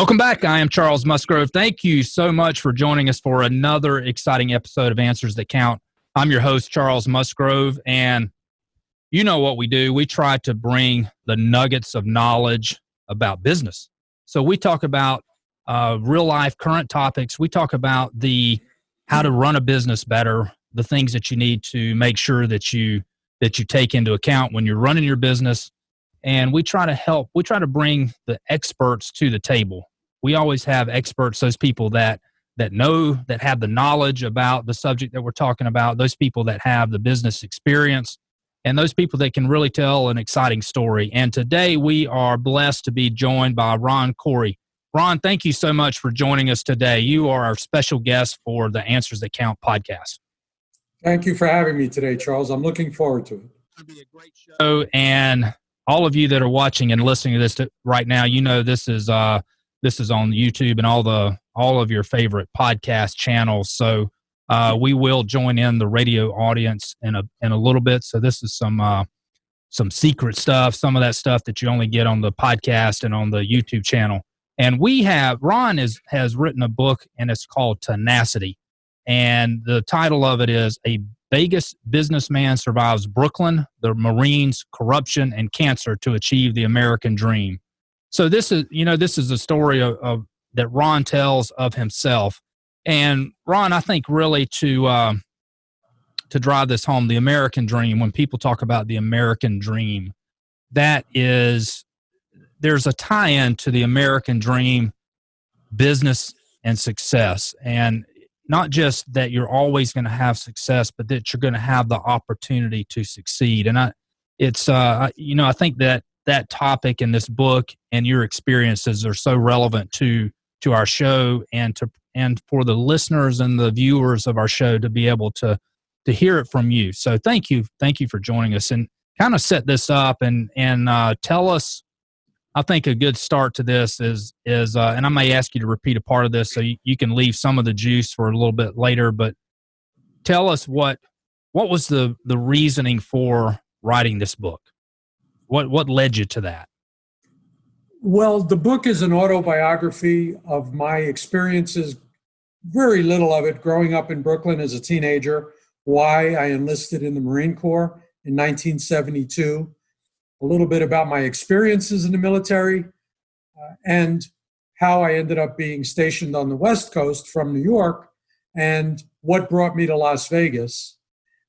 Welcome back. I am Charles Musgrove. Thank you so much for joining us for another exciting episode of Answers That Count. I'm your host, Charles Musgrove, and you know what we do. We try to bring the nuggets of knowledge about business. So we talk about real life current topics. We talk about how to run a business better, the things that you need to make sure that you take into account when you're running your business. And we try to bring the experts to the table. We always have experts, those people that know, that have the knowledge about the subject that we're talking about, those people that have the business experience, and those people that can really tell an exciting story. And today we are blessed to be joined by Ron Coury. Ron, thank you so much for joining us today. You are our special guest for the Answers That Count podcast. Thank you for having me today, Charles. I'm looking forward to it. It's going to be a great show, and all of you that are watching and listening to this right now, you know this is on YouTube and all of your favorite podcast channels. So we will join in the radio audience in a little bit. So this is some secret stuff, some of that stuff that you only get on the podcast and on the YouTube channel. And Ron has written a book, and it's called Tenacity. And the title of it is A Vegas Businessman Survives Brooklyn, the Marines, Corruption, and Cancer to Achieve the American Dream. So this is a story of that Ron tells of himself. And Ron, I think really to drive this home, the American dream, when people talk about the American dream, there's a tie-in to the American dream, business and success. And not just that you're always going to have success, but that you're going to have the opportunity to succeed. And I think that topic in this book and your experiences are so relevant to our show and for the listeners and the viewers of our show to be able to hear it from you. So thank you for joining us, and kind of set this up and tell us. I think a good start to this is and I may ask you to repeat a part of this so you can leave some of the juice for a little bit later, but tell us what was the reasoning for writing this book? What led you to that? Well, the book is an autobiography of my experiences, very little of it growing up in Brooklyn as a teenager, why I enlisted in the Marine Corps in 1972, a little bit about my experiences in the military, and how I ended up being stationed on the West Coast from New York, and what brought me to Las Vegas.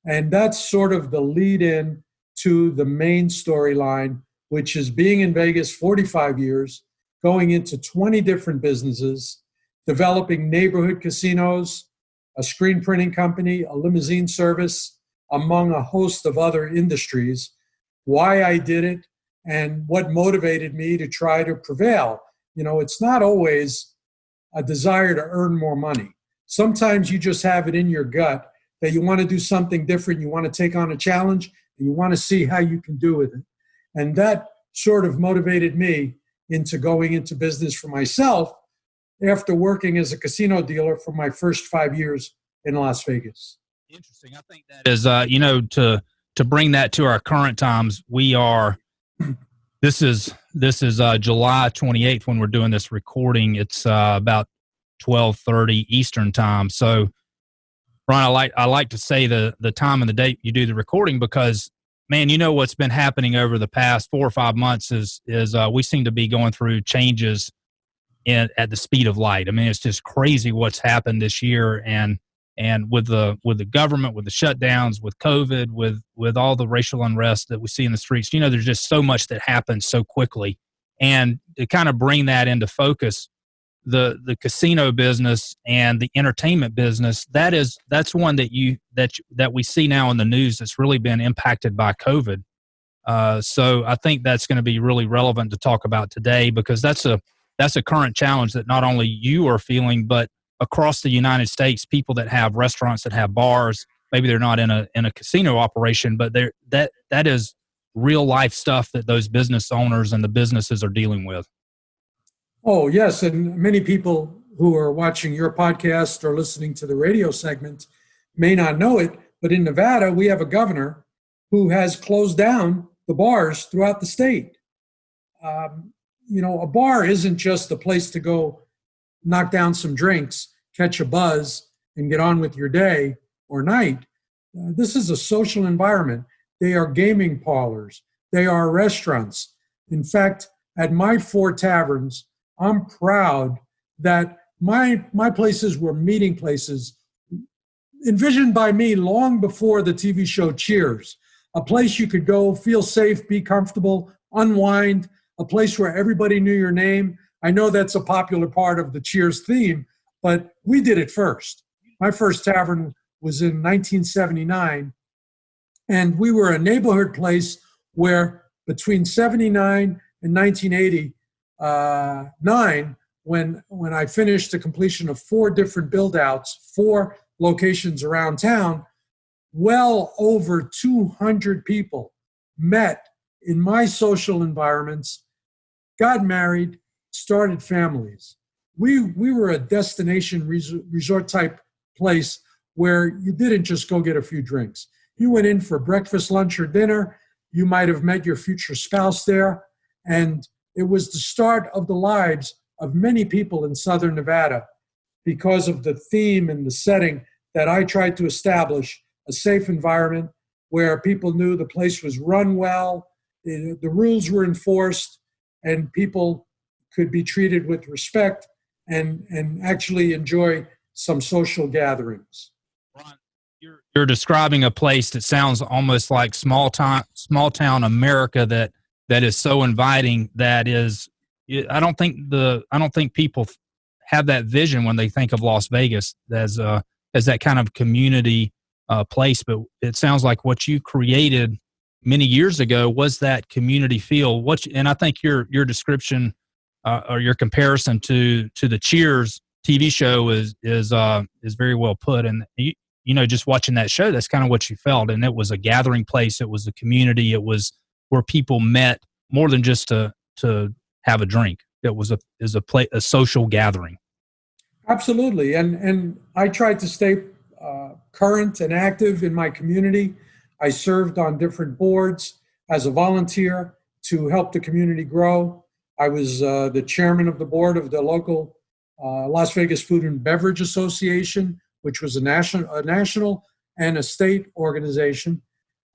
And that's sort of the lead-in to the main storyline, which is being in Vegas 45 years, going into 20 different businesses, developing neighborhood casinos, a screen printing company, a limousine service, among a host of other industries, why I did it, and what motivated me to try to prevail. You know, it's not always a desire to earn more money. Sometimes you just have it in your gut that you want to do something different, you want to take on a challenge, and you want to see how you can do with it. And that sort of motivated me into going into business for myself after working as a casino dealer for my first 5 years in Las Vegas. Interesting. I think that is, to bring that to our current times, this is July 28th when we're doing this recording. It's about 12:30 Eastern time. So, Ron, I like to say the time and the date you do the recording because, man, you know what's been happening over the past 4 or 5 months is we seem to be going through changes at the speed of light. I mean, it's just crazy what's happened this year, and with the government, with the shutdowns, with COVID, with all the racial unrest that we see in the streets. You know, there's just so much that happens so quickly, and to kind of bring that into focus, the casino business and the entertainment business, that's one that we see now in the news that's really been impacted by COVID. So I think that's going to be really relevant to talk about today because that's a current challenge that not only you are feeling, but across the United States, people that have restaurants, that have bars, maybe they're not in a casino operation, but that is real life stuff that those business owners and the businesses are dealing with. Oh, yes. And many people who are watching your podcast or listening to the radio segment may not know it, but in Nevada, we have a governor who has closed down the bars throughout the state. a bar isn't just a place to go knock down some drinks, catch a buzz, and get on with your day or night. This is a social environment. They are gaming parlors. They are restaurants. In fact, at my 4 taverns, I'm proud that my places were meeting places envisioned by me long before the TV show Cheers. A place you could go, feel safe, be comfortable, unwind, a place where everybody knew your name. I know that's a popular part of the Cheers theme, but we did it first. My first tavern was in 1979, and we were a neighborhood place where between 79 and 1989, when I finished the completion of 4 different build-outs, 4 locations around town, well over 200 people met in my social environments, got married, started families. We were a destination resort type place where you didn't just go get a few drinks. You went in for breakfast, lunch, or dinner. You might have met your future spouse there. And it was the start of the lives of many people in Southern Nevada because of the theme and the setting that I tried to establish, a safe environment where people knew the place was run well, the rules were enforced, and people could be treated with respect and actually enjoy some social gatherings. Ron, you're describing a place that sounds almost like small town America that is so inviting. That is, I don't think people have that vision when they think of Las Vegas as that kind of community place. But it sounds like what you created many years ago was that community feel. And I think your description or your comparison to the Cheers TV show is very well put. And just watching that show, that's kind of what you felt. And it was a gathering place. It was a community. It was where people met more than just to have a drink. It was a social gathering. Absolutely. And I tried to stay current and active in my community. I served on different boards as a volunteer to help the community grow. I was the chairman of the board of the local Las Vegas Food and Beverage Association, which was a national and a state organization,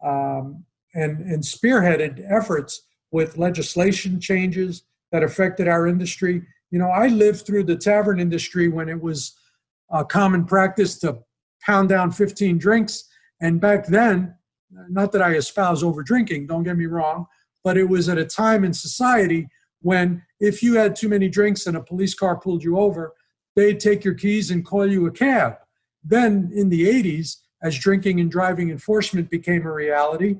and spearheaded efforts with legislation changes that affected our industry. I lived through the tavern industry when it was a common practice to pound down 15 drinks. And back then, not that I espouse over drinking, don't get me wrong, but it was at a time in society when if you had too many drinks and a police car pulled you over, they'd take your keys and call you a cab. Then in the 80s, as drinking and driving enforcement became a reality,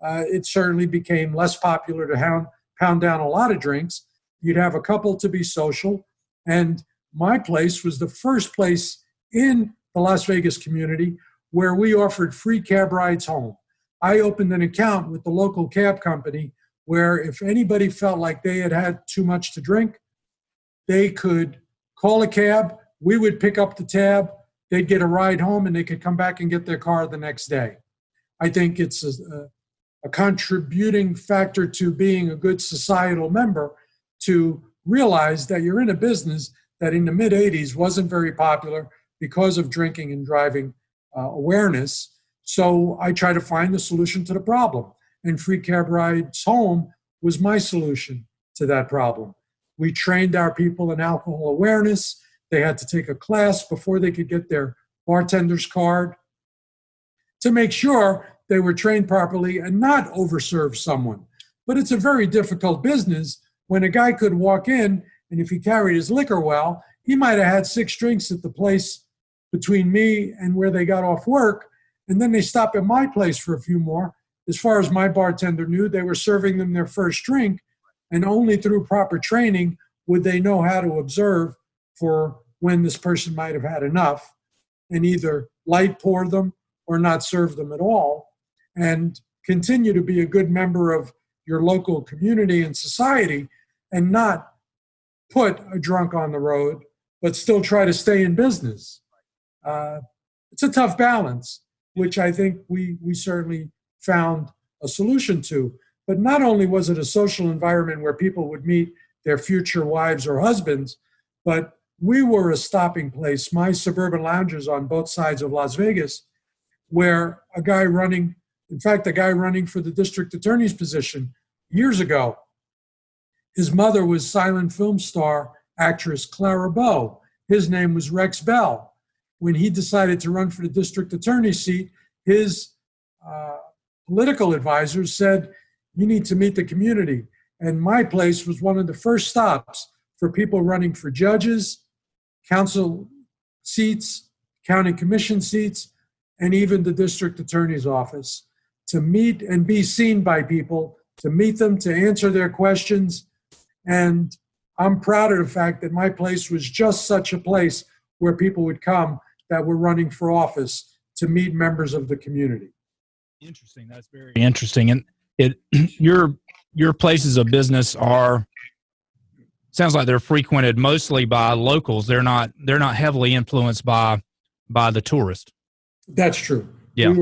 it certainly became less popular to pound down a lot of drinks. You'd have a couple to be social. And my place was the first place in the Las Vegas community where we offered free cab rides home. I opened an account with the local cab company where if anybody felt like they had too much to drink, they could call a cab, we would pick up the tab, they'd get a ride home, and they could come back and get their car the next day. I think it's a contributing factor to being a good societal member to realize that you're in a business that in the mid-'80s wasn't very popular because of drinking and driving awareness. So I try to find the solution to the problem. And free cab rides home was my solution to that problem. We trained our people in alcohol awareness. They had to take a class before they could get their bartender's card to make sure they were trained properly and not overserve someone. But it's a very difficult business when a guy could walk in, and if he carried his liquor well, he might have had 6 drinks at the place between me and where they got off work, and then they stop at my place for a few more. As far as my bartender knew, they were serving them their first drink, and only through proper training would they know how to observe for when this person might have had enough and either light pour them or not serve them at all, and continue to be a good member of your local community and society and not put a drunk on the road, but still try to stay in business. It's a tough balance, which I think we certainly found a solution to. But not only was it a social environment where people would meet their future wives or husbands, but we were a stopping place. My suburban lounges on both sides of Las Vegas, where a guy running for the district attorney's position years ago, his mother was silent film star actress Clara Bow. His name was Rex Bell. When he decided to run for the district attorney's seat, his political advisors said, "You need to meet the community." And my place was one of the first stops for people running for judges, council seats, county commission seats, and even the district attorney's office, to meet and be seen by people, to meet them, to answer their questions. And I'm proud of the fact that my place was just such a place where people would come that were running for office to meet members of the community. Interesting. That's very interesting. And your places of business sounds like they're frequented mostly by locals. They're not heavily influenced by the tourist. That's true. Yeah.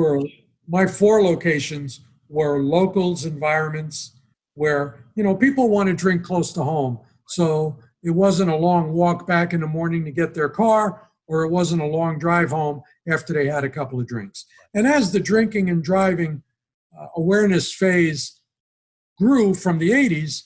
My 4 locations were locals environments where, people want to drink close to home. So it wasn't a long walk back in the morning to get their car, or it wasn't a long drive home after they had a couple of drinks. And as the drinking and driving awareness phase grew from the 80s,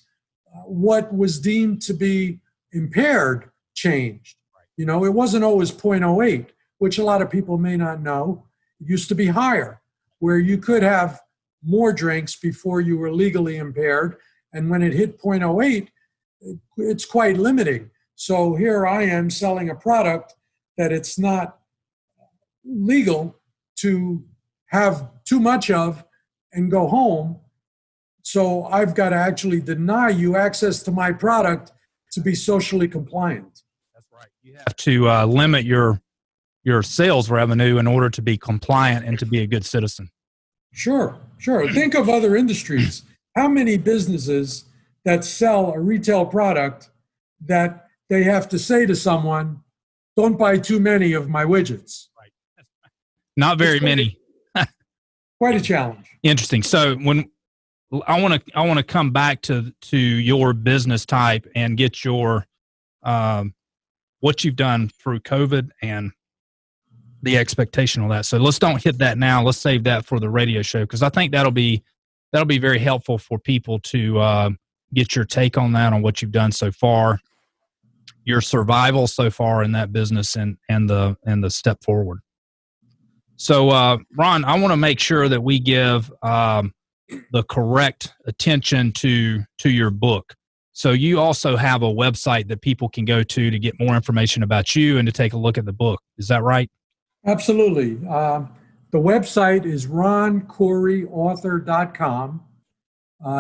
what was deemed to be impaired changed. It wasn't always 0.08, which a lot of people may not know. It used to be higher, where you could have more drinks before you were legally impaired. And when it hit 0.08, it's quite limiting. So here I am selling a product that it's not legal to have too much of and go home. So I've got to actually deny you access to my product to be socially compliant. That's right. You have to limit your sales revenue in order to be compliant and to be a good citizen. Sure. Think of other industries. How many businesses that sell a retail product that they have to say to someone, "Don't buy too many of my widgets"? Right. Not very many. Quite a challenge. Interesting. So when I want to come back to your business type and get your what you've done through COVID and the expectation of that. So let's don't hit that now. Let's save that for the radio show, because I think that'll be very helpful for people to get your take on that, on what you've done so far, your survival so far in that business, and the step forward. So Ron, I want to make sure that we give the correct attention to your book. So you also have a website that people can go to get more information about you and to take a look at the book. Is that right? Absolutely. The website is roncouryauthor.com.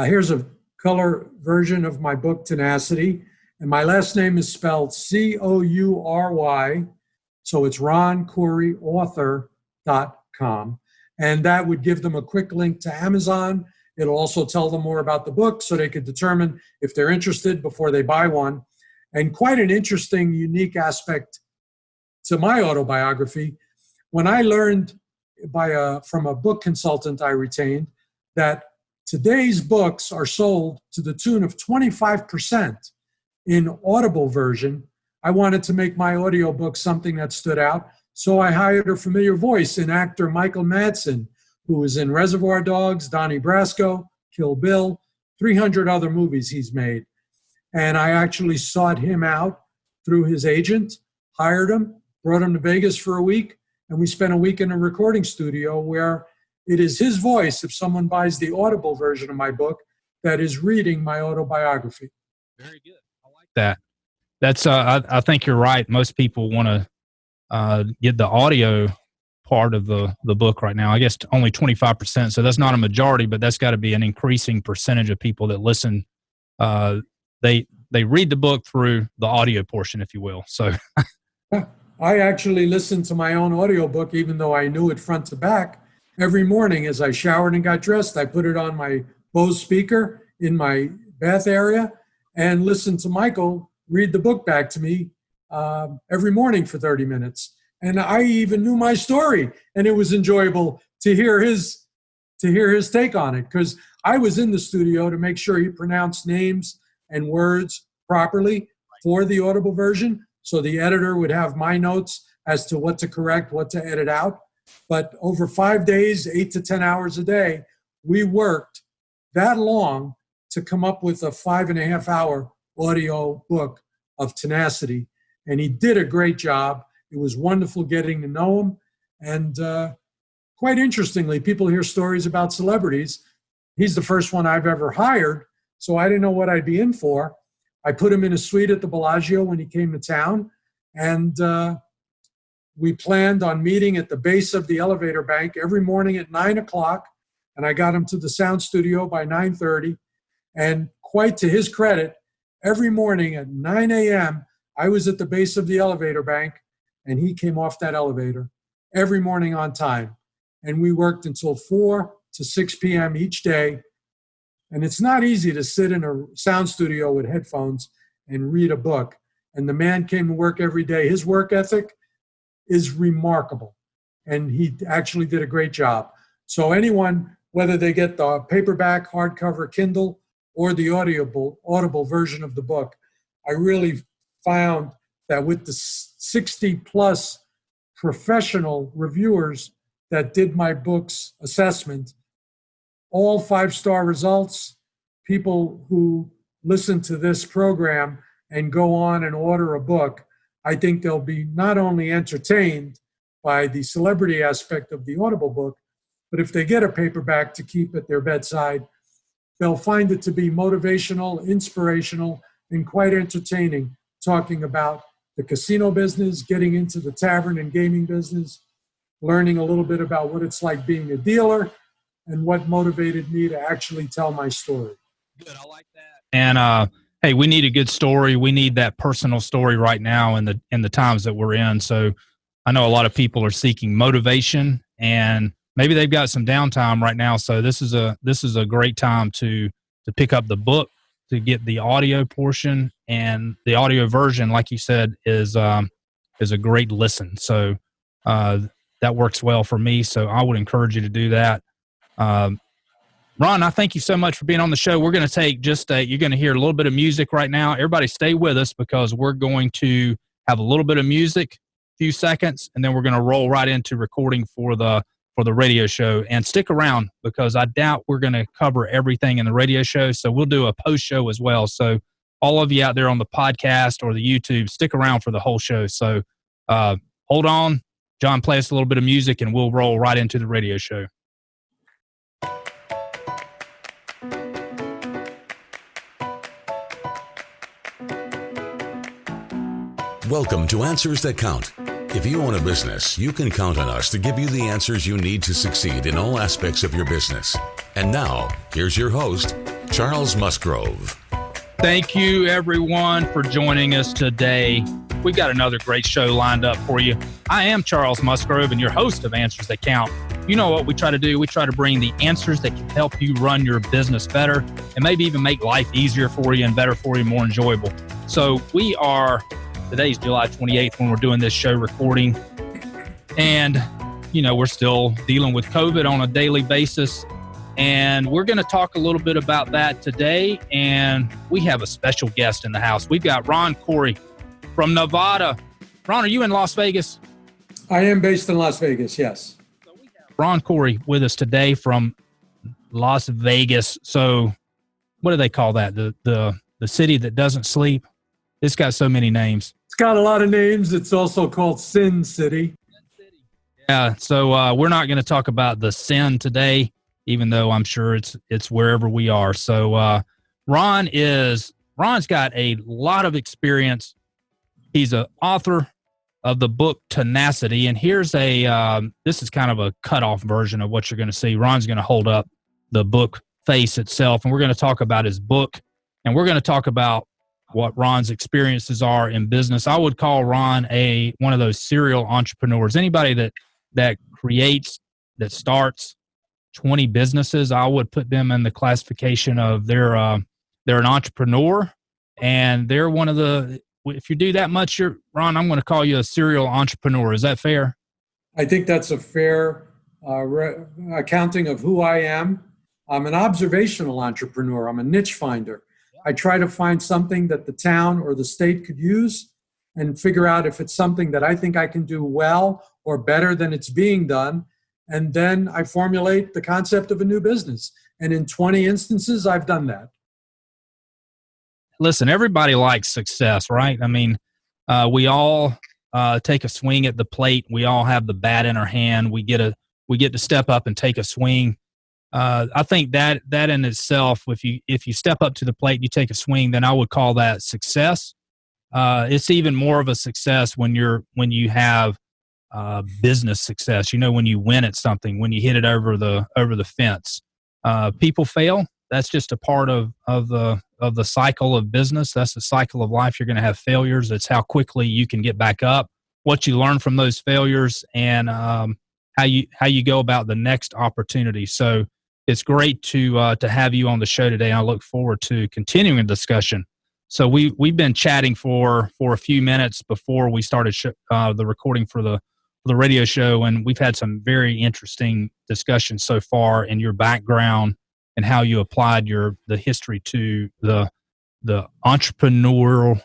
Here's a color version of my book, Tenacity. And my last name is spelled Coury. So it's roncouryauthor.com. And that would give them a quick link to Amazon. It'll also tell them more about the book so they could determine if they're interested before they buy one. And quite an interesting, unique aspect to my autobiography, when I learned from a book consultant I retained that today's books are sold to the tune of 25% in Audible version, I wanted to make my audiobook something that stood out. So I hired a familiar voice in actor Michael Madsen, who was in Reservoir Dogs, Donnie Brasco, Kill Bill, 300 other movies he's made. And I actually sought him out through his agent, hired him, brought him to Vegas for a week, and we spent a week in a recording studio where it is his voice, if someone buys the Audible version of my book, that is reading my autobiography. Very good. I like that. That's I think you're right. Most people want to get the audio part of the book right now. I guess only 25%. So that's not a majority, but that's got to be an increasing percentage of people that listen. They read the book through the audio portion, if you will. So I actually listened to my own audiobook, even though I knew it front to back. Every morning as I showered and got dressed, I put it on my Bose speaker in my bath area and listened to Michael read the book back to me every morning for 30 minutes. And I even knew my story, and it was enjoyable to hear his take on it, because I was in the studio to make sure he pronounced names and words properly for the Audible version. So the editor would have my notes as to what to correct, what to edit out. But over 5 days, 8 to 10 hours a day, we worked that long to come up with a 5.5-hour audio book of Tenacity. And he did a great job. It was wonderful getting to know him. And quite interestingly, people hear stories about celebrities. He's the first one I've ever hired, so I didn't know what I'd be in for. I put him in a suite at the Bellagio when he came to town, and we planned on meeting at the base of the elevator bank every morning at 9 o'clock, and I got him to the sound studio by 9:30. And quite to his credit, every morning at 9 a.m., I was at the base of the elevator bank, and he came off that elevator every morning on time. And we worked until 4 to 6 p.m. each day. And it's not easy to sit in a sound studio with headphones and read a book. And the man came to work every day. His work ethic is remarkable. And he actually did a great job. So anyone, whether they get the paperback, hardcover, Kindle, or the audible version of the book, I really found that with the 60-plus professional reviewers that did my book's assessment, all 5-star results, people who listen to this program and go on and order a book, I think they'll be not only entertained by the celebrity aspect of the Audible book, but if they get a paperback to keep at their bedside, they'll find it to be motivational, inspirational, and quite entertaining, talking about the casino business, getting into the tavern and gaming business, learning a little bit about what it's like being a dealer, and what motivated me to actually tell my story. Good, I like that. And hey, we need a good story. We need that personal story right now in the times that we're in. So I know a lot of people are seeking motivation, and maybe they've got some downtime right now. So this is a great time to pick up the book, to get the audio portion, and the audio version, like you said, is a great listen. So that works well for me. So I would encourage you to do that. Ron, I thank you so much for being on the show. We're going to take you're going to hear a little bit of music right now. Everybody stay with us because we're going to have a little bit of music, a few seconds, and then we're going to roll right into recording for the radio show. And stick around because I doubt we're going to cover everything in the radio show. So we'll do a post show as well. So all of you out there on the podcast or the YouTube, stick around for the whole show. So hold on. John, play us a little bit of music and we'll roll right into the radio show. Welcome to Answers That Count. If you own a business, you can count on us to give you the answers you need to succeed in all aspects of your business. And now, here's your host, Charles Musgrove. Thank you, everyone, for joining us today. We've got another great show lined up for you. I am Charles Musgrove and your host of Answers That Count. You know what we try to do? We try to bring the answers that can help you run your business better and maybe even make life easier for you and better for you, more enjoyable. So today's July 28th when we're doing this show recording. And, we're still dealing with COVID on a daily basis. And we're going to talk a little bit about that today. And we have a special guest in the house. We've got Ron Coury from Nevada. Ron, are you in Las Vegas? I am based in Las Vegas, yes. So we have Ron Coury with us today from Las Vegas. So what do they call that? The city that doesn't sleep? It's got so many names. It's got a lot of names. It's also called Sin City. Yeah, so we're not going to talk about the sin today, even though I'm sure it's wherever we are. So Ron's got a lot of experience. He's an author of the book Tenacity, and here's this is kind of a cutoff version of what you're going to see. Ron's going to hold up the book face itself, and we're going to talk about his book, and we're going to talk about what Ron's experiences are in business. I would call Ron one of those serial entrepreneurs. Anybody that creates, that starts 20 businesses, I would put them in the classification of they're an entrepreneur, and they're one of the. If you do that much, Ron, I'm going to call you a serial entrepreneur. Is that fair? I think that's a fair accounting of who I am. I'm an observational entrepreneur. I'm a niche finder. I try to find something that the town or the state could use and figure out if it's something that I think I can do well or better than it's being done. And then I formulate the concept of a new business. And in 20 instances, I've done that. Listen, everybody likes success, right? I mean, we all take a swing at the plate. We all have the bat in our hand. We get to step up and take a swing. I think that in itself, if you step up to the plate and you take a swing, then I would call that success. It's even more of a success when you have business success. When you win at something, when you hit it over the fence. People fail. That's just a part of the cycle of business. That's the cycle of life. You're going to have failures. It's how quickly you can get back up, what you learn from those failures, and how you go about the next opportunity. So it's great to have you on the show today. I look forward to continuing the discussion. So we've been chatting for a few minutes before we started the recording for the radio show, and we've had some very interesting discussions so far in your background and how you applied the history to the entrepreneurial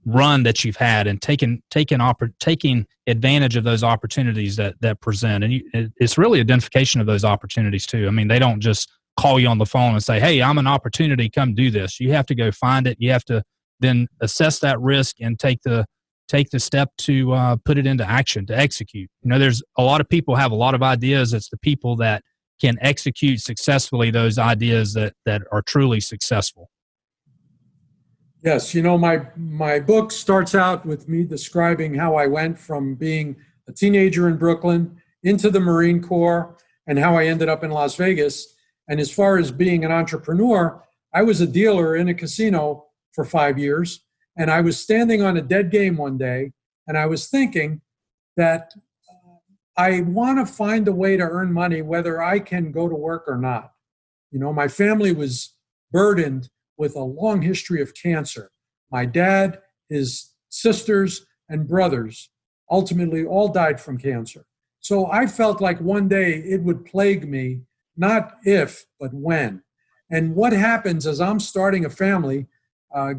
run that you've had, and taking advantage of those opportunities that present. And it's really identification of those opportunities too. I mean, they don't just call you on the phone and say, "Hey, I'm an opportunity, come do this." You have to go find it. You have to then assess that risk and take the step to put it into action, to execute. There's a lot of people have a lot of ideas. It's the people that can execute successfully those ideas that are truly successful. Yes, my book starts out with me describing how I went from being a teenager in Brooklyn into the Marine Corps and how I ended up in Las Vegas. And as far as being an entrepreneur, I was a dealer in a casino for 5 years. And I was standing on a dead game one day, and I was thinking that I want to find a way to earn money, whether I can go to work or not. My family was burdened with a long history of cancer. My dad, his sisters, and brothers ultimately all died from cancer. So I felt like one day it would plague me, not if, but when. And what happens as I'm starting a family,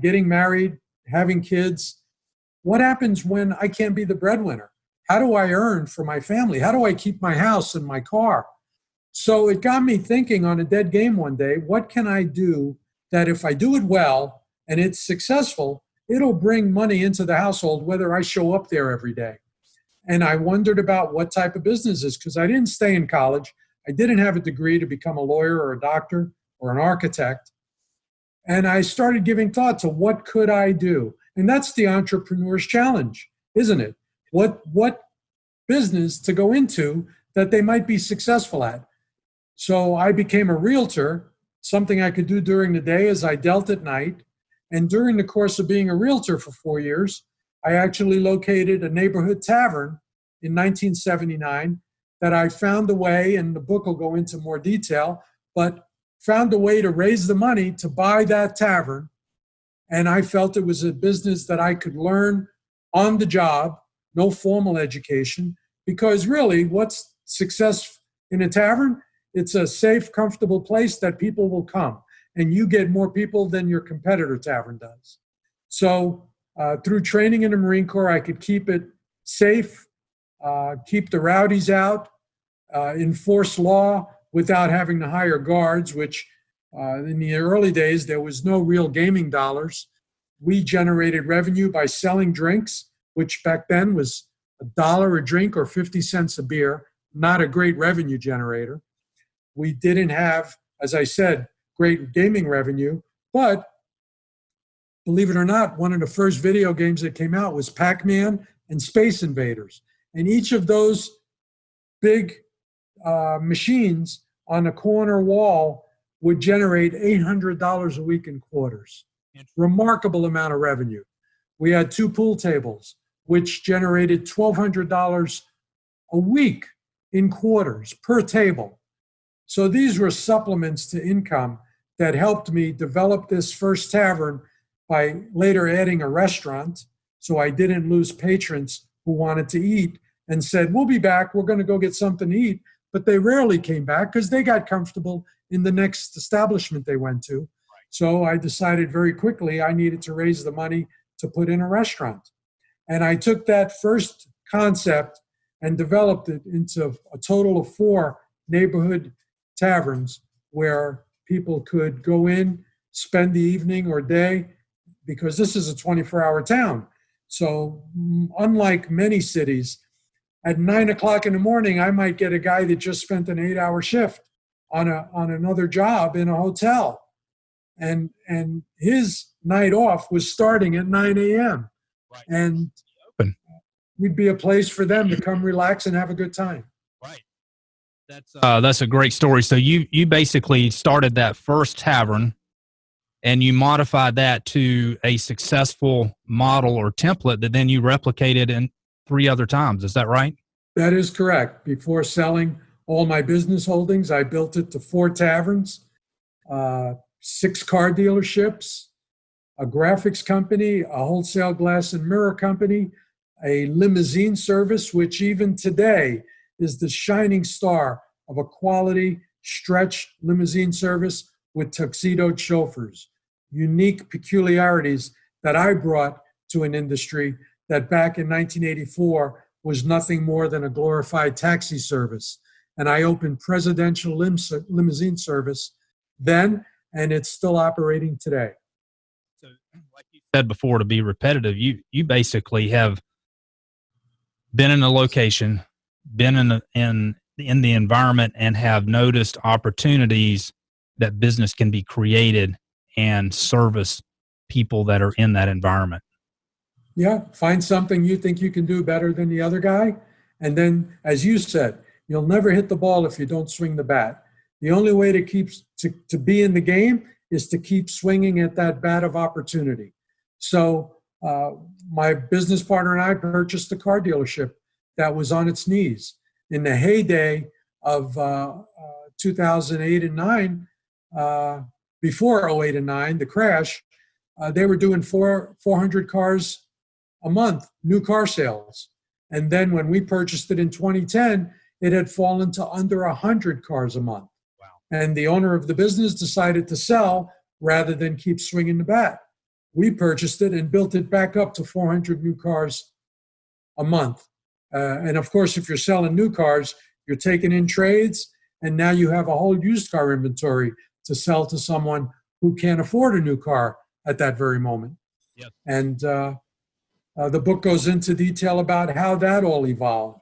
getting married, having kids, what happens when I can't be the breadwinner? How do I earn for my family? How do I keep my house and my car? So it got me thinking on a dead game one day, what can I do that if I do it well and it's successful, it'll bring money into the household, whether I show up there every day. And I wondered about what type of businesses, because I didn't stay in college. I didn't have a degree to become a lawyer or a doctor or an architect. And I started giving thought to what could I do? And that's the entrepreneur's challenge, isn't it? What business to go into that they might be successful at? So I became a realtor, something I could do during the day as I dealt at night. And during the course of being a realtor for 4 years, I actually located a neighborhood tavern in 1979 that I found a way, and the book will go into more detail, but found a way to raise the money to buy that tavern. And I felt it was a business that I could learn on the job, no formal education, because really what's success in a tavern? It's a safe, comfortable place that people will come, and you get more people than your competitor tavern does. So through training in the Marine Corps, I could keep it safe, keep the rowdies out, enforce law without having to hire guards, which in the early days, there was no real gaming dollars. We generated revenue by selling drinks, which back then was $1 a drink or 50 cents a beer, not a great revenue generator. We didn't have, as I said, great gaming revenue, but believe it or not, one of the first video games that came out was Pac-Man and Space Invaders. And each of those big machines on a corner wall would generate $800 a week in quarters. Remarkable amount of revenue. We had 2 pool tables, which generated $1,200 a week in quarters per table. So these were supplements to income that helped me develop this first tavern by later adding a restaurant, so I didn't lose patrons who wanted to eat and said, "We'll be back, we're going to go get something to eat." But they rarely came back because they got comfortable in the next establishment they went to. So I decided very quickly I needed to raise the money to put in a restaurant. And I took that first concept and developed it into a total of 4 neighborhood taverns where people could go in, spend the evening or day, because this is a 24-hour town. So unlike many cities, at 9 o'clock in the morning, I might get a guy that just spent an 8-hour shift on another job in a hotel. And his night off was starting at 9 a.m. Right. And Open. we'd be a place for them to come relax and have a good time. Right. That's a great story. So you basically started that first tavern and you modified that to a successful model or template that then you replicated in 3 other times. Is that right? That is correct. Before selling all my business holdings, I built it to 4 taverns, 6 car dealerships, a graphics company, a wholesale glass and mirror company, a limousine service, which even today is the shining star of a quality stretch limousine service with tuxedoed chauffeurs, unique peculiarities that I brought to an industry that back in 1984 was nothing more than a glorified taxi service. And I opened presidential limousine service then, and it's still operating today. So, like you said before, to be repetitive, you basically have been in a location, been in the environment, and have noticed opportunities that business can be created and service people that are in that environment. Yeah, find something you think you can do better than the other guy. And then, as you said, you'll never hit the ball if you don't swing the bat. The only way to be in the game is to keep swinging at that bat of opportunity. So my business partner and I purchased a car dealership that was on its knees. In the heyday of 2008 and 9, before 08 and 9, the crash, they were doing 400 cars a month, new car sales. And then when we purchased it in 2010, it had fallen to under 100 cars a month. Wow. And the owner of the business decided to sell rather than keep swinging the bat. We purchased it and built it back up to 400 new cars a month. And of course, if you're selling new cars, you're taking in trades, and now you have a whole used car inventory to sell to someone who can't afford a new car at that very moment. Yep. And the book goes into detail about how that all evolved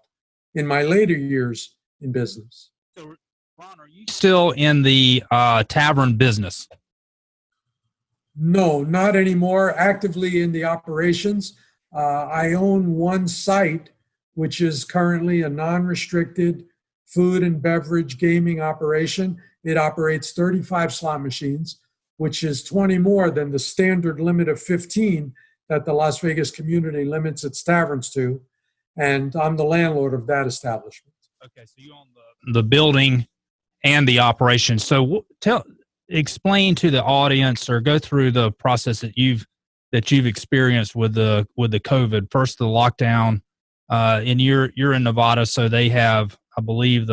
in my later years in business. So, Ron, are you still in the tavern business? No, not anymore. Actively in the operations. I own one site, which is currently a non-restricted food and beverage gaming operation. It operates 35 slot machines, which is 20 more than the standard limit of 15 that the Las Vegas community limits its taverns to. And I'm the landlord of that establishment. Okay, so you own the building and the operation. So explain to the audience, or go through the process that you've experienced with the COVID. First, the lockdown, and you're in Nevada, so they have, I believe,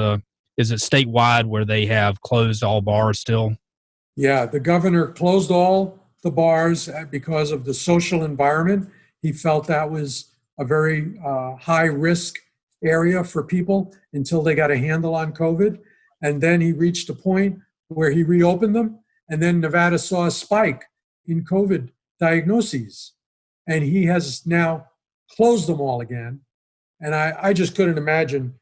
is it statewide where they have closed all bars still? Yeah, the governor closed all the bars because of the social environment. He felt that was a very high risk area for people until they got a handle on COVID. And then he reached a point where he reopened them. And then Nevada saw a spike in COVID diagnoses. And he has now closed them all again. And I just couldn't imagine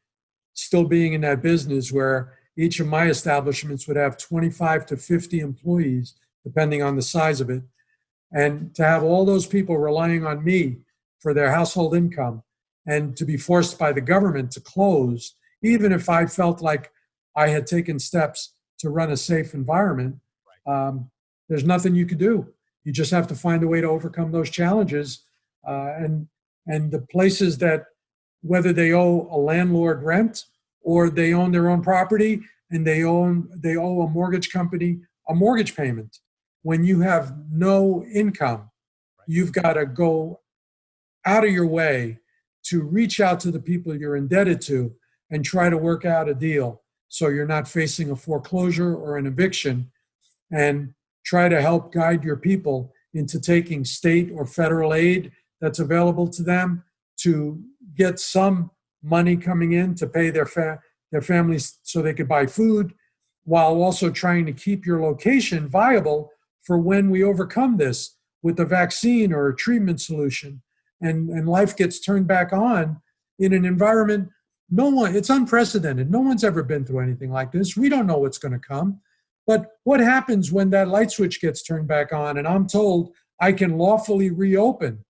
still being in that business where each of my establishments would have 25 to 50 employees, depending on the size of it. And to have all those people relying on me for their household income, and to be forced by the government to close, even if I felt like I had taken steps to run a safe environment, there's nothing you could do. You just have to find a way to overcome those challenges. And the places that, whether they owe a landlord rent or they own their own property and they owe a mortgage company a mortgage payment, when you have no income, you've got to go out of your way to reach out to the people you're indebted to and try to work out a deal so you're not facing a foreclosure or an eviction. And try to help guide your people into taking state or federal aid that's available to them to get some money coming in to pay their families so they could buy food, while also trying to keep your location viable for when we overcome this with a vaccine or a treatment solution and life gets turned back on in an environment. It's unprecedented. No one's ever been through anything like this. We don't know what's going to come. But what happens when that light switch gets turned back on and I'm told I can lawfully reopen?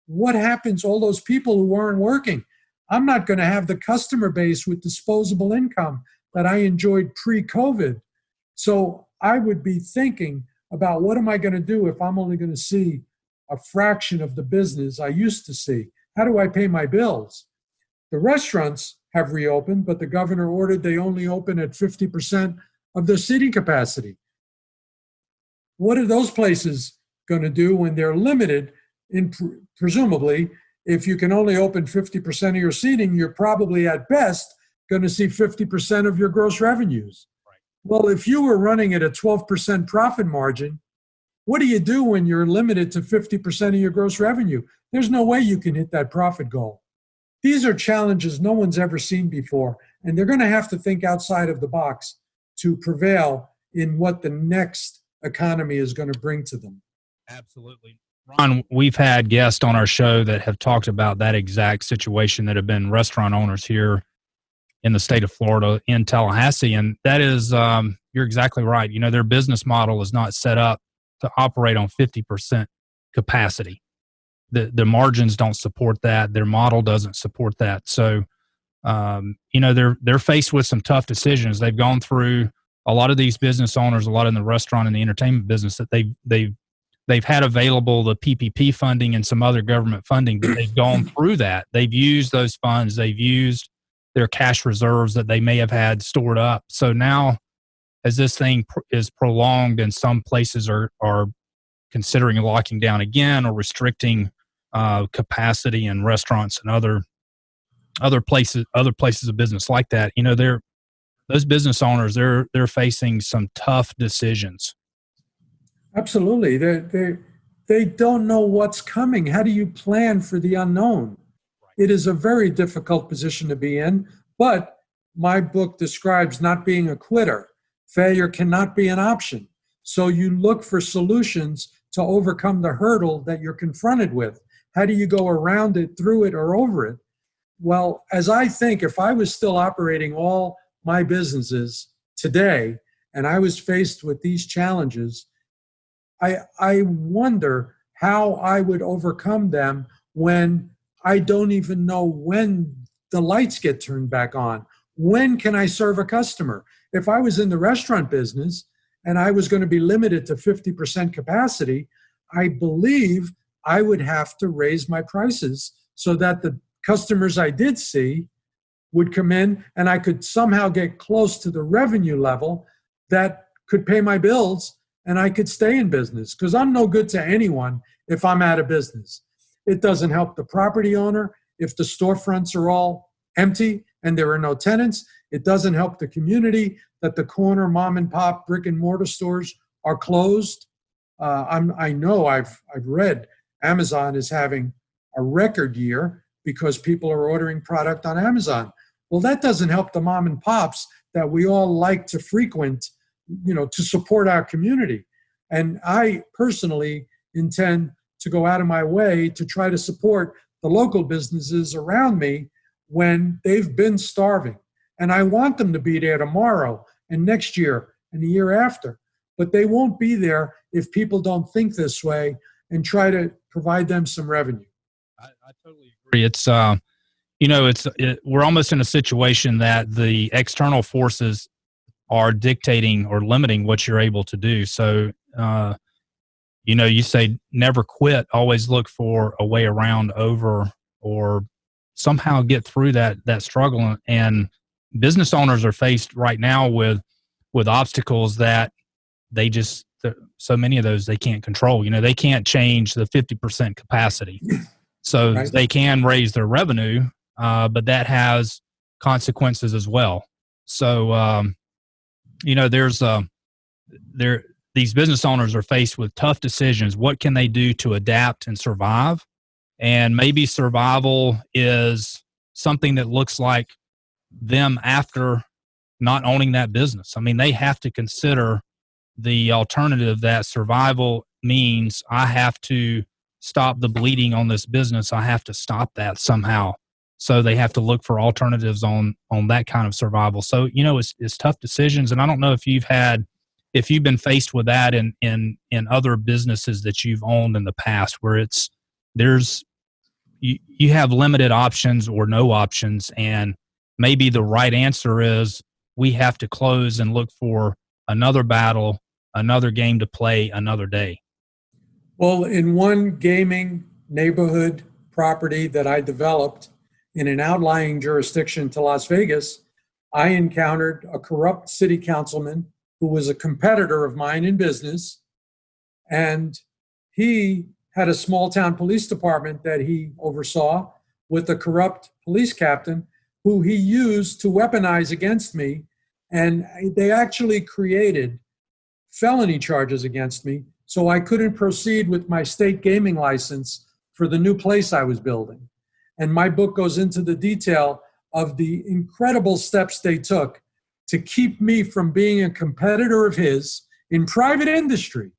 What happens, all those people who weren't working? I'm not going to have the customer base with disposable income that I enjoyed pre-COVID. So I would be thinking about what am I going to do if I'm only going to see a fraction of the business I used to see? How do I pay my bills? The restaurants have reopened, but the governor ordered they only open at 50% of their seating capacity. What are those places going to do when they're limited in presumably, if you can only open 50% of your seating, you're probably at best going to see 50% of your gross revenues. Right. Well, if you were running at a 12% profit margin, what do you do when you're limited to 50% of your gross revenue? There's no way you can hit that profit goal. These are challenges no one's ever seen before, and they're going to have to think outside of the box to prevail in what the next economy is going to bring to them. Absolutely. Ron, we've had guests on our show that have talked about that exact situation, that have been restaurant owners here in the state of Florida, in Tallahassee. And that is, you're exactly right. You know, their business model is not set up to operate on 50% capacity. The margins don't support that. Their model doesn't support that. So, you know, they're faced with some tough decisions. They've gone through, a lot of these business owners, a lot in the restaurant and the entertainment business, that they've had available the PPP funding and some other government funding, but they've gone through that. They've used those funds. They've used their cash reserves that they may have had stored up. So now, as this thing is prolonged and some places are considering locking down again or restricting capacity in restaurants and other places of business like that, you know, those business owners, they're facing some tough decisions. Absolutely. They don't know what's coming. How do you plan for the unknown? It is a very difficult position to be in, but my book describes not being a quitter. Failure cannot be an option. So you look for solutions to overcome the hurdle that you're confronted with. How do you go around it, through it, or over it? Well, as I think, if I was still operating all my businesses today and I was faced with these challenges, I wonder how I would overcome them when I don't even know when the lights get turned back on. When can I serve a customer? If I was in the restaurant business and I was going to be limited to 50% capacity, I believe I would have to raise my prices so that the customers I did see would come in and I could somehow get close to the revenue level that could pay my bills and I could stay in business, because I'm no good to anyone if I'm out of business. It doesn't help the property owner if the storefronts are all empty and there are no tenants. It doesn't help the community that the corner mom and pop brick and mortar stores are closed. I know I've read Amazon is having a record year because people are ordering product on Amazon. Well, that doesn't help the mom and pops that we all like to frequent, you know, to support our community. And I personally intend to go out of my way to try to support the local businesses around me when they've been starving. And I want them to be there tomorrow and next year and the year after. But they won't be there if people don't think this way and try to provide them some revenue. I totally agree. It's, you know, we're almost in a situation that the external forces are dictating or limiting what you're able to do. So, you know, you say never quit, always look for a way around, over, or somehow get through that struggle. And business owners are faced right now with obstacles that so many of those they can't control. You know, they can't change the 50% capacity. So right. They can raise their revenue, but that has consequences as well. So, you know, these business owners are faced with tough decisions. What can they do to adapt and survive? And maybe survival is something that looks like them after not owning that business. I mean, they have to consider the alternative that survival means I have to stop the bleeding on this business. I have to stop that somehow. So they have to look for alternatives on that kind of survival. So, it's tough decisions. And I don't know if you've been faced with that in other businesses that you've owned in the past, where you have limited options or no options. And maybe the right answer is we have to close and look for another battle, another game to play another day. Well, in one gaming neighborhood property that I developed in an outlying jurisdiction to Las Vegas, I encountered a corrupt city councilman who was a competitor of mine in business. And he had a small town police department that he oversaw with a corrupt police captain who he used to weaponize against me. And they actually created felony charges against me, so I couldn't proceed with my state gaming license for the new place I was building. And my book goes into the detail of the incredible steps they took to keep me from being a competitor of his in private industry,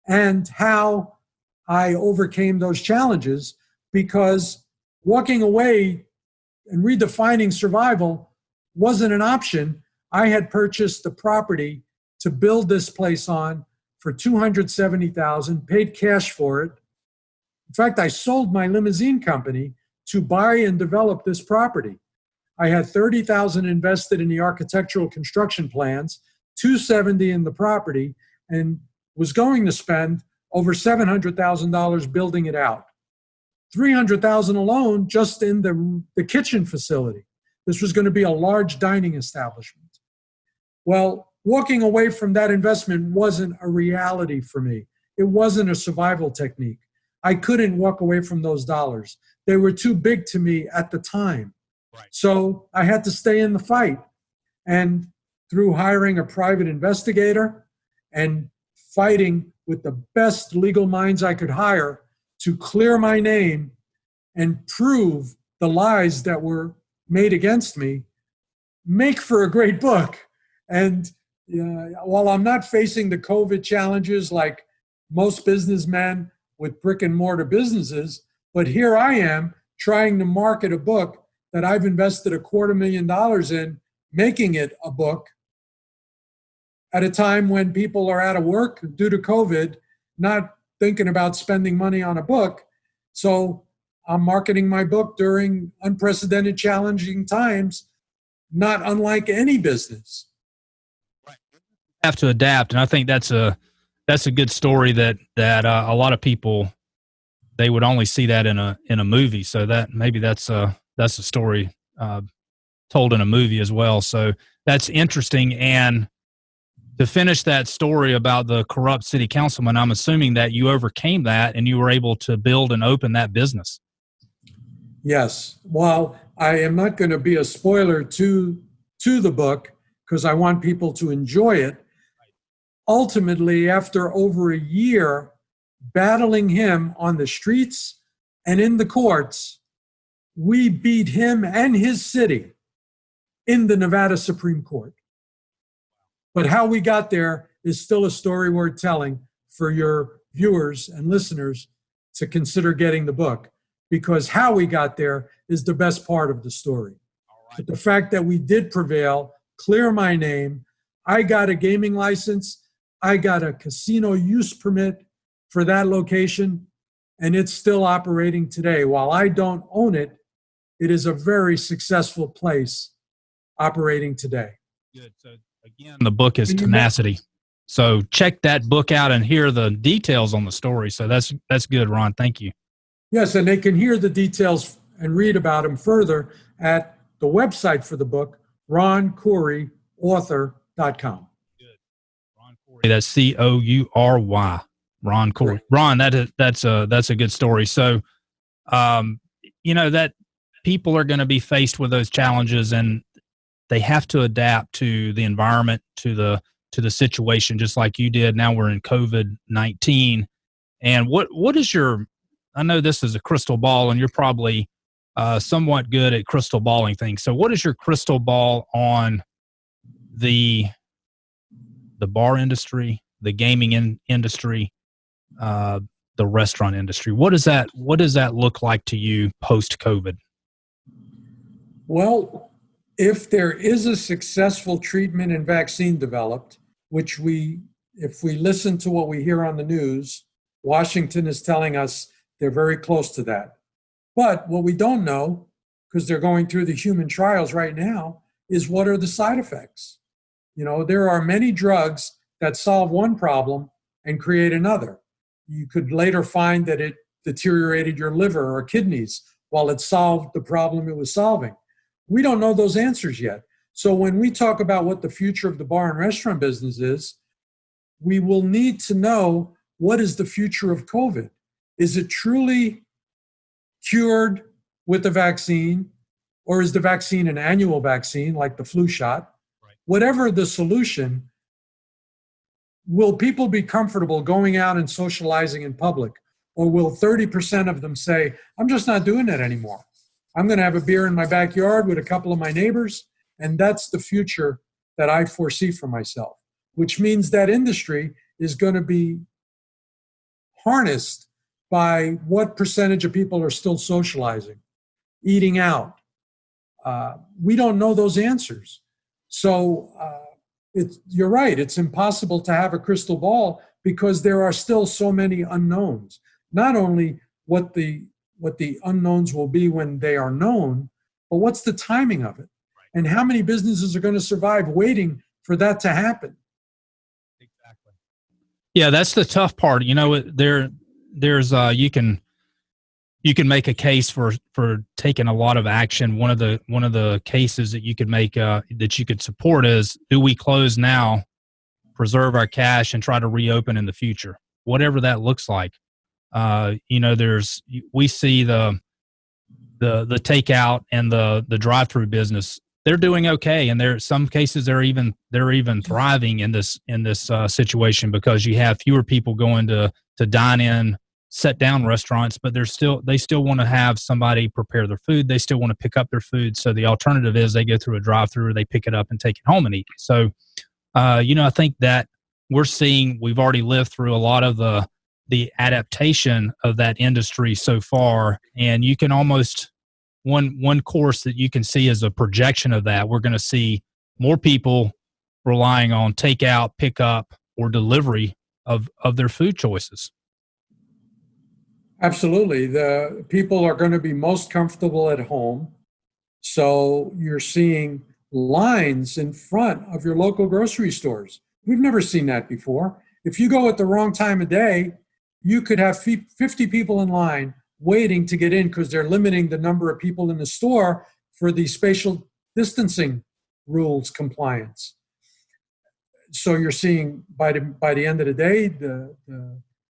and how I overcame those challenges, because walking away and redefining survival wasn't an option. I had purchased the property to build this place on for $270,000, paid cash for it. In fact, I sold my limousine company to buy and develop this property. I had $30,000 invested in the architectural construction plans, $270,000 in the property, and was going to spend over $700,000 building it out. $300,000 alone just in the kitchen facility. This was going to be a large dining establishment. Well, walking away from that investment wasn't a reality for me. It wasn't a survival technique. I couldn't walk away from those dollars. They were too big to me at the time. Right. So I had to stay in the fight. And through hiring a private investigator and fighting with the best legal minds I could hire to clear my name and prove the lies that were made against me, make for a great book. And while I'm not facing the COVID challenges like most businessmen with brick and mortar businesses, but here I am trying to market a book that I've invested $250,000 in, making it a book at a time when people are out of work due to COVID, not thinking about spending money on a book. So I'm marketing my book during unprecedented, challenging times, not unlike any business. Have to adapt, and I think that's a good story that a lot of people, they would only see that in a movie. So that maybe that's a story told in a movie as well. So that's interesting. And to finish that story about the corrupt city councilman, I'm assuming that you overcame that and you were able to build and open that business. Yes. While I am not going to be a spoiler to the book, because I want people to enjoy it, ultimately, after over a year battling him on the streets and in the courts, we beat him and his city in the Nevada Supreme Court. But how we got there is still a story worth telling for your viewers and listeners to consider getting the book, because how we got there is the best part of the story. But the fact that we did prevail, clear my name, I got a gaming license, I got a casino use permit for that location, and it's still operating today. While I don't own it, it is a very successful place operating today. Good. So again, the book is Tenacity. So check that book out and hear the details on the story. So that's good, Ron. Thank you. Yes, and they can hear the details and read about them further at the website for the book, roncouryauthor.com. Good. Ron Coury. That's Coury. Ron Coury. Right. Ron, that's a good story. So, that people are going to be faced with those challenges, and they have to adapt to the environment, to the to the situation, just like you did. Now we're in COVID-19. And what is your, I know this is a crystal ball and you're probably somewhat good at crystal balling things. So what is your crystal ball on the bar industry, the gaming industry, the restaurant industry? What does that look like to you post-COVID? Well, if there is a successful treatment and vaccine developed, which if we listen to what we hear on the news, Washington is telling us they're very close to that. But what we don't know, because they're going through the human trials right now, is what are the side effects? There are many drugs that solve one problem and create another. You could later find that it deteriorated your liver or kidneys while it solved the problem it was solving. We don't know those answers yet. So when we talk about what the future of the bar and restaurant business is, we will need to know, what is the future of COVID? Is it truly cured with the vaccine, or is the vaccine an annual vaccine like the flu shot? Right. Whatever the solution, will people be comfortable going out and socializing in public? Or will 30% of them say, I'm just not doing that anymore. I'm going to have a beer in my backyard with a couple of my neighbors. And that's the future that I foresee for myself, which means that industry is going to be harnessed by what percentage of people are still socializing, eating out. We don't know those answers. So you're right. It's impossible to have a crystal ball because there are still so many unknowns. Not only what the unknowns will be when they are known, but what's the timing of it? Right. And how many businesses are going to survive waiting for that to happen? Exactly. Yeah, that's the tough part. There's you can make a case for taking a lot of action. One of the cases that you could make that you could support is, do we close now, preserve our cash, and try to reopen in the future, whatever that looks like. We see the takeout and the drive-through business. They're doing okay, and some cases they're even thriving in this situation, because you have fewer people going to dine in, set down restaurants, but they still want to have somebody prepare their food. They still want to pick up their food. So the alternative is they go through a drive-through, or they pick it up and take it home and eat. So, I think that we've already lived through a lot of the adaptation of that industry so far. And you can almost, one course that you can see as a projection of that, we're going to see more people relying on takeout, pickup, or delivery of their food choices. Absolutely. The people are going to be most comfortable at home. So you're seeing lines in front of your local grocery stores. We've never seen that before. If you go at the wrong time of day, you could have 50 people in line waiting to get in because they're limiting the number of people in the store for the spatial distancing rules compliance. So you're seeing by the end of the day,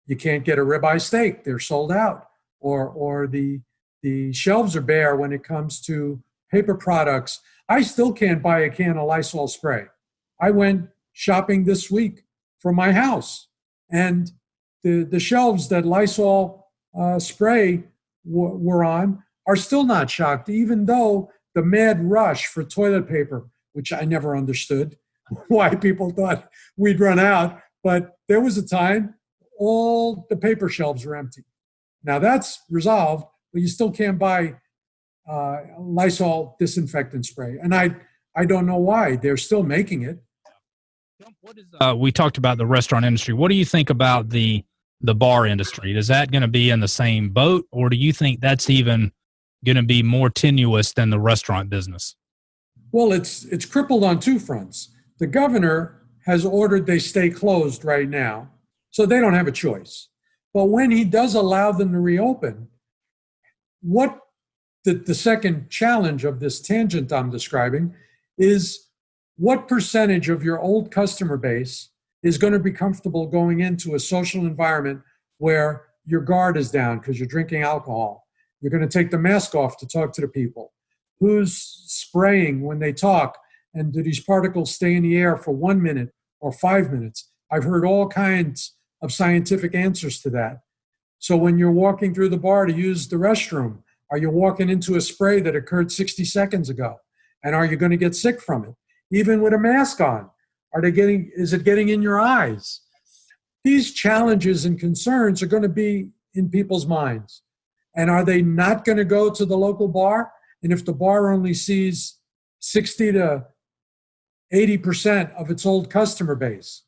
you can't get a ribeye steak; they're sold out, or the shelves are bare when it comes to paper products. I still can't buy a can of Lysol spray. I went shopping this week for my house, and the shelves that Lysol spray were on are still not shocked, even though the mad rush for toilet paper, which I never understood why people thought we'd run out, but there was a time all the paper shelves were empty. Now that's resolved, but you still can't buy Lysol disinfectant spray. And I don't know why. They're still making it. We talked about the restaurant industry. What do you think about the bar industry? Is that going to be in the same boat, or do you think that's even going to be more tenuous than the restaurant business? Well, it's crippled on two fronts. The governor has ordered they stay closed right now, so they don't have a choice. But when he does allow them to reopen, what the second challenge of this tangent I'm describing is, what percentage of your old customer base is going to be comfortable going into a social environment where your guard is down because you're drinking alcohol? You're going to take the mask off to talk to the people. Who's spraying when they talk? And do these particles stay in the air for 1 minute or 5 minutes. I've heard all kinds of scientific answers to that. So when you're walking through the bar to use the restroom, are you walking into a spray that occurred 60 seconds ago? And are you going to get sick from it? Even with a mask on, is it getting in your eyes? These challenges and concerns are going to be in people's minds. And are they not going to go to the local bar? And if the bar only sees 60 to 80% of its old customer base,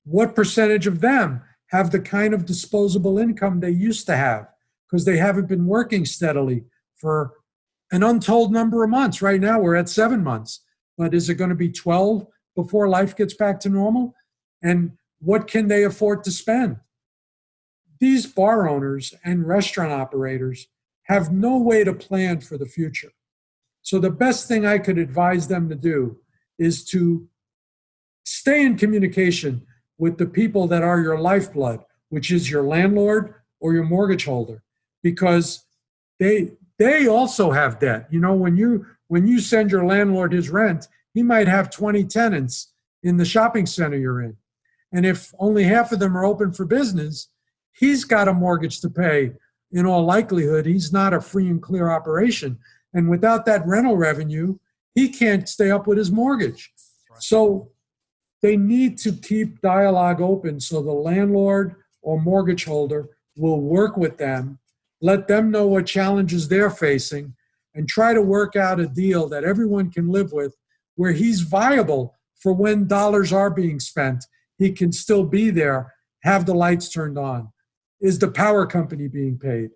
what percentage of them have the kind of disposable income they used to have because they haven't been working steadily for an untold number of months? Right now, we're at 7 months. But is it going to be 12 before life gets back to normal? And what can they afford to spend? These bar owners and restaurant operators have no way to plan for the future. So the best thing I could advise them to do is to stay in communication with the people that are your lifeblood, which is your landlord or your mortgage holder, because they also have debt. You know, when you send your landlord his rent, he might have 20 tenants in the shopping center you're in. And if only half of them are open for business, he's got a mortgage to pay. In all likelihood, he's not a free and clear operation. And without that rental revenue, he can't stay up with his mortgage. So they need to keep dialogue open so the landlord or mortgage holder will work with them, let them know what challenges they're facing, and try to work out a deal that everyone can live with, where he's viable for when dollars are being spent. He can still be there, have the lights turned on. Is the power company being paid?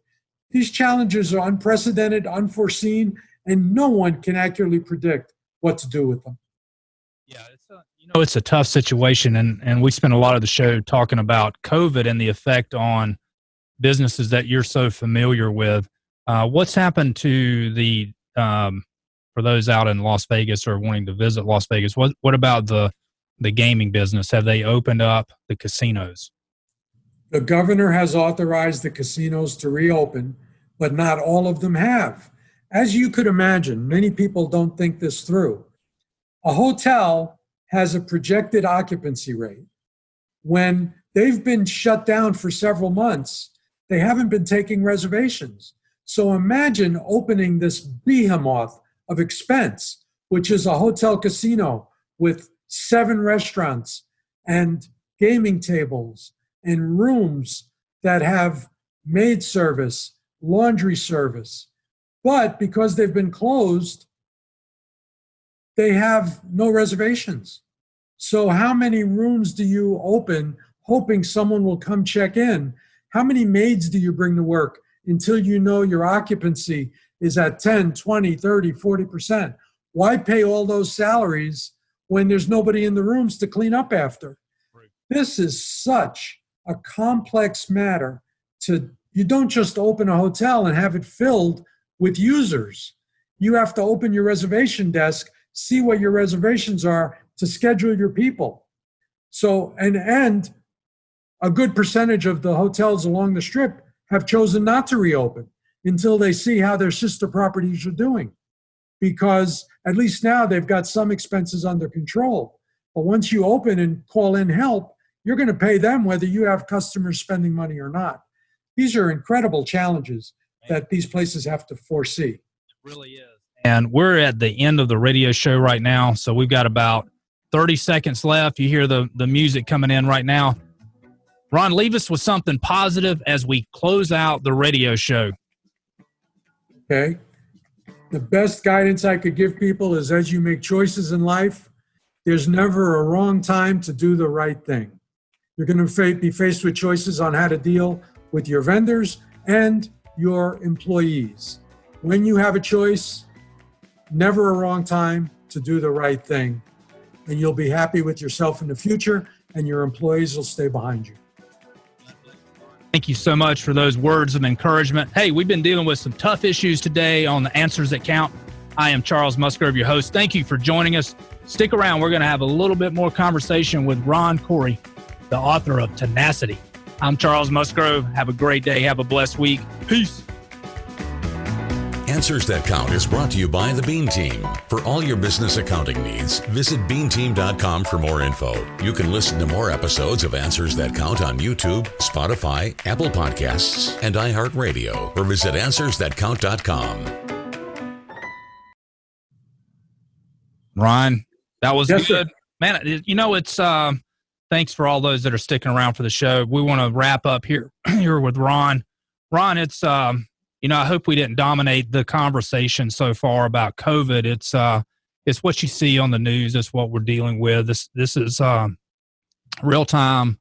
These challenges are unprecedented, unforeseen, and no one can accurately predict what to do with them. Yeah, it's a tough situation, and we spent a lot of the show talking about COVID and the effect on businesses that you're so familiar with. What's happened to the for those out in Las Vegas or wanting to visit Las Vegas? What about the gaming business? Have they opened up the casinos? The governor has authorized the casinos to reopen, but not all of them have. As you could imagine, many people don't think this through. A hotel has a projected occupancy rate. When they've been shut down for several months, they haven't been taking reservations. So imagine opening this behemoth of expense, which is a hotel casino with 7 restaurants and gaming tables and rooms that have maid service, laundry service. But because they've been closed, they have no reservations. So how many rooms do you open hoping someone will come check in? How many maids do you bring to work until you know your occupancy is at 10, 20, 30, 40%? Why pay all those salaries when there's nobody in the rooms to clean up after? Right. This is such a complex matter. You don't just open a hotel and have it filled with users. You have to open your reservation desk, see what your reservations are to schedule your people. So, and a good percentage of the hotels along the Strip have chosen not to reopen until they see how their sister properties are doing. Because at least now they've got some expenses under control. But once you open and call in help, you're going to pay them whether you have customers spending money or not. These are incredible challenges that these places have to foresee. It really is. And we're at the end of the radio show right now, so we've got about 30 seconds left. You hear the music coming in right now. Ron, leave us with something positive as we close out the radio show. Okay. The best guidance I could give people is, as you make choices in life, there's never a wrong time to do the right thing. You're going to be faced with choices on how to deal with your vendors and your employees. When you have a choice, never a wrong time to do the right thing. And you'll be happy with yourself in the future, and your employees will stay behind you. Thank you so much for those words of encouragement. Hey, we've been dealing with some tough issues today on the Answers That Count. I am Charles Musgrove, your host. Thank you for joining us. Stick around. We're going to have a little bit more conversation with Ron Coury, the author of Tenacity. I'm Charles Musgrove. Have a great day. Have a blessed week. Peace. Answers That Count is brought to you by the Bean Team. For all your business accounting needs, visit beanteam.com for more info. You can listen to more episodes of Answers That Count on YouTube, Spotify, Apple Podcasts, and iHeartRadio, or visit answersthatcount.com. Ron, that was Yes, good. sir. Man, it's thanks for all those that are sticking around for the show. We want to wrap up here with Ron. Ron, it's I hope we didn't dominate the conversation so far about COVID. It's what you see on the news. It's what we're dealing with. This is real time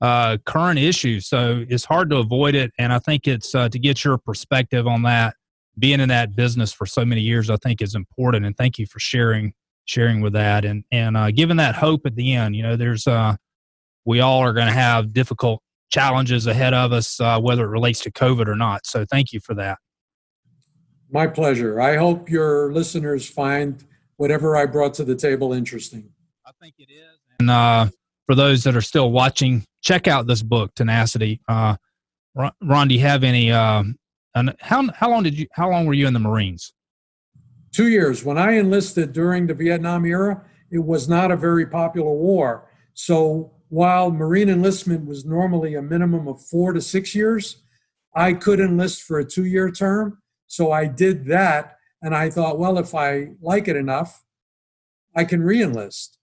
current issues. So it's hard to avoid it. And I think it's to get your perspective on that. Being in that business for so many years, I think is important. And thank you for sharing with that and giving that hope at the end. There's we all are going to have difficult challenges ahead of us, whether it relates to COVID or not. So thank you for that. My pleasure. I hope your listeners find whatever I brought to the table interesting. I think it is. And for those that are still watching, check out this book, Tenacity. Ron, do you have any? And how long were you in the Marines? 2 years. When I enlisted during the Vietnam era, it was not a very popular war. So while Marine enlistment was normally a minimum of 4 to 6 years, I could enlist for a 2-year term. So I did that. And I thought, well, if I like it enough, I can re-enlist.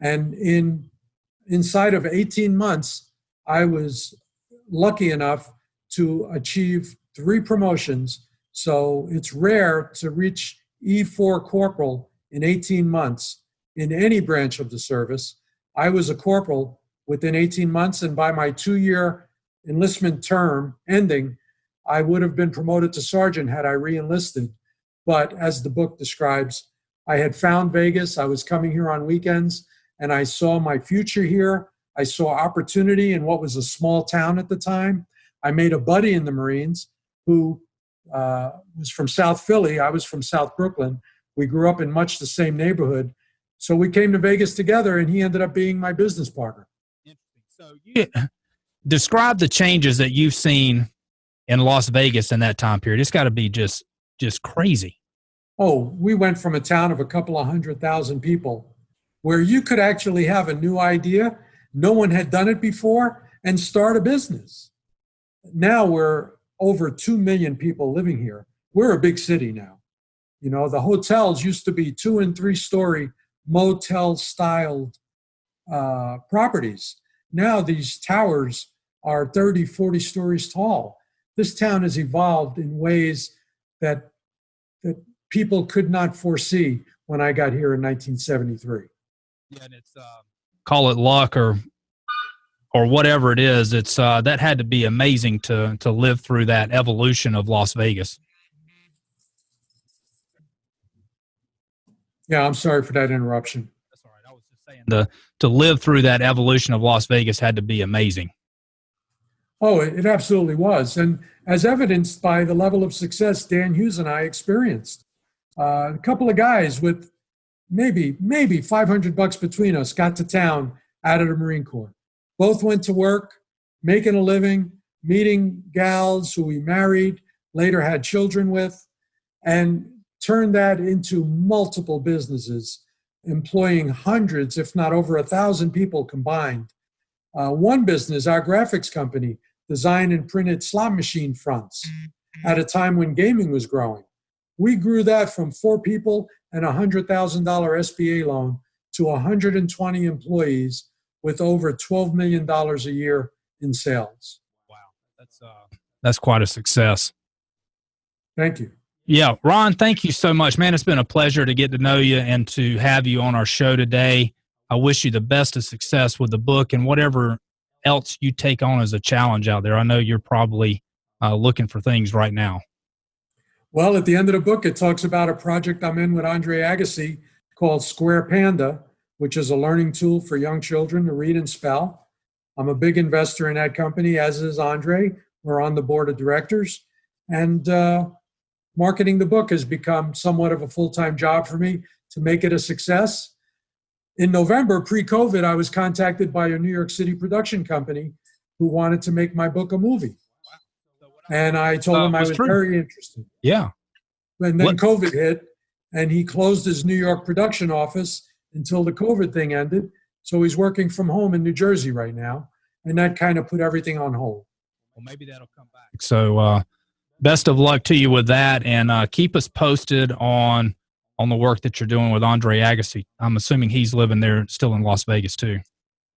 And inside of 18 months, I was lucky enough to achieve 3 promotions. So it's rare to reach E4 corporal in 18 months in any branch of the service. I was a corporal within 18 months, and by my 2-year enlistment term ending, I would have been promoted to sergeant had I re-enlisted. But as the book describes, I had found Vegas. I was coming here on weekends, and I saw my future here. I saw opportunity in what was a small town at the time. I made a buddy in the Marines who was from South Philly. I was from South Brooklyn. We grew up in much the same neighborhood. So we came to Vegas together, and he ended up being my business partner. So describe the changes that you've seen in Las Vegas in that time period. It's got to be just crazy. Oh, we went from a town of a couple of 100,000 people where you could actually have a new idea. No one had done it before and start a business. Now we're over 2 million people living here. We're a big city now. The hotels used to be 2- and 3-story motel-styled properties. Now these towers are 30, 40 stories tall. This town has evolved in ways that people could not foresee when I got here in 1973. Yeah, and it's call it luck or whatever it is. It's that had to be amazing to live through that evolution of Las Vegas. Yeah, I'm sorry for that interruption. That's all right. I was just saying to live through that evolution of Las Vegas had to be amazing. Oh, it absolutely was. And as evidenced by the level of success Dan Hughes and I experienced. A couple of guys with maybe $500 between us got to town out of the Marine Corps. Both went to work, making a living, meeting gals who we married, later had children with, and turned that into multiple businesses, employing hundreds, if not over 1,000 people combined. One business, our graphics company, designed and printed slot machine fronts at a time when gaming was growing. We grew that from 4 people and a $100,000 SBA loan to 120 employees with over $12 million a year in sales. Wow, that's quite a success. Thank you. Yeah, Ron, thank you so much, man. It's been a pleasure to get to know you and to have you on our show today. I wish you the best of success with the book and whatever else you take on as a challenge out there. I know you're probably looking for things right now. Well, at the end of the book, it talks about a project I'm in with Andre Agassi called Square Panda, which is a learning tool for young children to read and spell. I'm a big investor in that company, as is Andre. We're on the board of directors. And marketing the book has become somewhat of a full-time job for me to make it a success. In November, pre-COVID, I was contacted by a New York City production company who wanted to make my book a movie. And I told them I was very interested. Yeah. And then What? COVID hit, and he closed his New York production office until the COVID thing ended. So he's working from home in New Jersey right now, and that kind of put everything on hold. Well, maybe that'll come back. So best of luck to you with that, and keep us posted on the work that you're doing with Andre Agassi. I'm assuming he's living there still in Las Vegas too.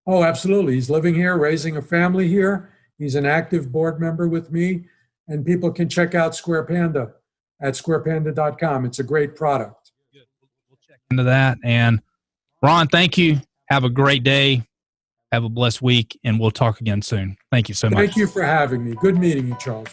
Oh, absolutely. He's living here, raising a family here. He's an active board member with me, and people can check out Square Panda at squarepanda.com. It's a great product. Good. We'll check into that. And Ron, thank you. Have a great day. Have a blessed week, and we'll talk again soon. Thank you so much. Thank you for having me. Good meeting you, Charles.